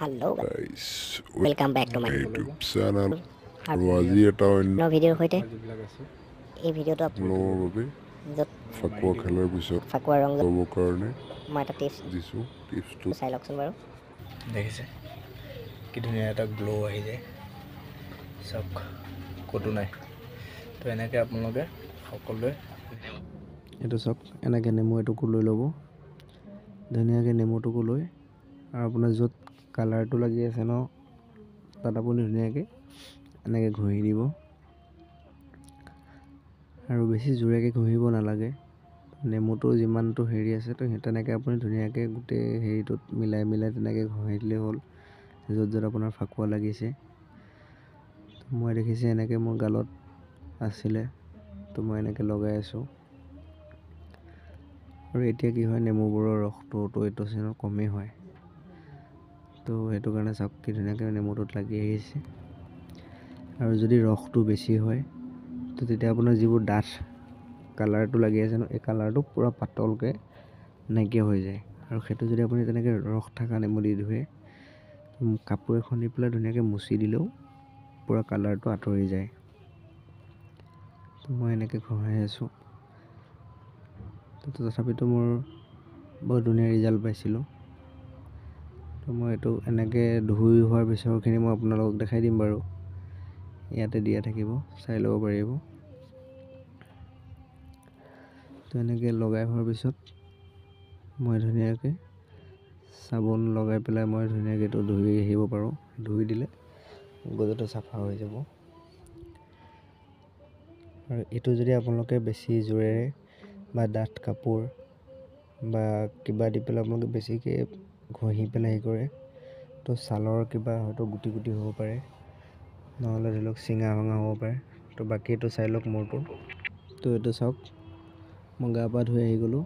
Hello guys, welcome back to my YouTube channel আৰু আজি এটা অন্য ভিডিঅ'ৰ সৈতে এই ভিডিঅ'টো লবৰ বাবে য'ত ফাকুৱা খেলাৰ পিছত ফাকুৱা ৰং ল'বৰ কাৰণে মই এটা টিপছ দিছোঁ টিপছটো চাই লওকচোন বাৰু দেখিছে কি ধুনীয়া এটা গ্লো আহি যায় চাওক ক'তো নাই তো এনেকৈ আপোনালোকে সকলোৱে এইটো চাওক এনেকৈ নেমু এটুকু লৈ ল'ব ধুনীয়াকৈ নেমুটুকু লৈ আৰু আপোনাৰ য'ত কালাৰটো লাগি আছে ন তাত আপুনি ধুনীয়াকৈ এনেকৈ ঘঁহি দিব আৰু বেছি জোৰেকৈ ঘঁহিব নালাগে নেমুটো যিমানটো হেৰি আছে তো তেনেকৈ আপুনি ধুনীয়াকৈ গোটেই হেৰিটোত মিলাই মিলাই তেনেকৈ ঘঁহি দিলেই হ'ল য'ত য'ত আপোনাৰ ফাকুৱা লাগিছে মই দেখিছে এনেকৈ মোৰ গালত আছিলে তো মই এনেকৈ লগাই আছোঁ আৰু এতিয়া কি হয় নেমুবোৰৰ ৰসটোতো এইটো চিনত কমেই হয় তো সেইটো কাৰণে চাওক কি ধুনীয়াকৈ নেমুটোত লাগি আহিছে আৰু যদি ৰসটো বেছি হয় তো তেতিয়া আপোনাৰ যিবোৰ ডাঠ কালাৰটো লাগি আছে ন এই কালাৰটো পূৰা পাতলকৈ নাইকিয়া হৈ যায় আৰু সেইটো যদি আপুনি তেনেকৈ ৰস থকা নেমু দি ধুৱে কাপোৰ এখন দি পেলাই ধুনীয়াকৈ মুচি দিলেও পূৰা কালাৰটো আঁতৰি যায় তো মই এনেকৈ ঘঁহাই আছোঁ তথাপিতো মোৰ বহুত ধুনীয়া ৰিজাল্ট পাইছিলোঁ তো মই এইটো এনেকৈ ধুই হোৱাৰ পিছৰখিনি মই আপোনালোকক দেখাই দিম বাৰু ইয়াতে দিয়া থাকিব চাই ল'ব পাৰিব তো এনেকৈ লগাই হোৱাৰ পিছত মই ধুনীয়াকৈ চাবোন লগাই পেলাই মই ধুনীয়াকৈ এইটো ধুই আহিব পাৰোঁ ধুই দিলে গোটেইটো চাফা হৈ যাব আৰু এইটো যদি আপোনালোকে বেছি জোৰেৰে বা ডাঠ কাপোৰ বা কিবা দি পেলাই আপোনালোকে বেছিকৈ ঘঁহি পেলাই হেৰি কৰে তো ছালৰ কিবা হয়তো গুটি গুটি হ'ব পাৰে নহ'লে ধৰি লওক চিঙা ভঙা হ'ব পাৰে তো বাকী এইটো চাই লওক মোৰটো তো এইটো চাওক মই গা পা ধুই আহি গ'লোঁ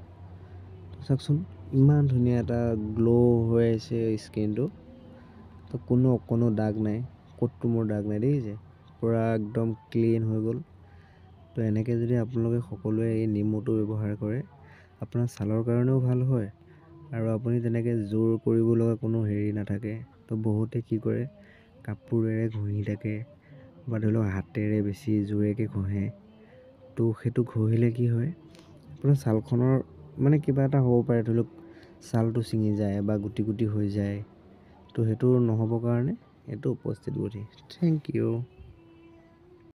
তো চাওকচোন ইমান ধুনীয়া এটা গ্ল' হৈ আহিছে স্কিনটো তো কোনো দাগ নাই ক'তো মোৰ দাগ নাই দেখিছে পূৰা একদম ক্লিন হৈ গ'ল তো এনেকৈ যদি আপোনালোকে সকলোৱে এই নেমুটো ব্যৱহাৰ কৰে আপোনাৰ ছালৰ কাৰণেও ভাল হয় আৰু আপুনি তেনেকৈ জোৰ কৰিব লগা কোনো হেৰি নাথাকে তো বহুতে কি কৰে কাপোৰেৰে ঘঁহি থাকে বা ধৰি লওক হাতেৰে বেছি জোৰেকৈ ঘঁহে তো সেইটো ঘঁহিলে কি হয় আপোনাৰ ছালখনৰ মানে কিবা এটা হ'ব পাৰে ধৰি লওক ছালটো ছিঙি যায় বা গুটি গুটি হৈ যায় তো সেইটো নহ'বৰ কাৰণে এইটো উপস্থিত বুদ্ধি থেংক ইউ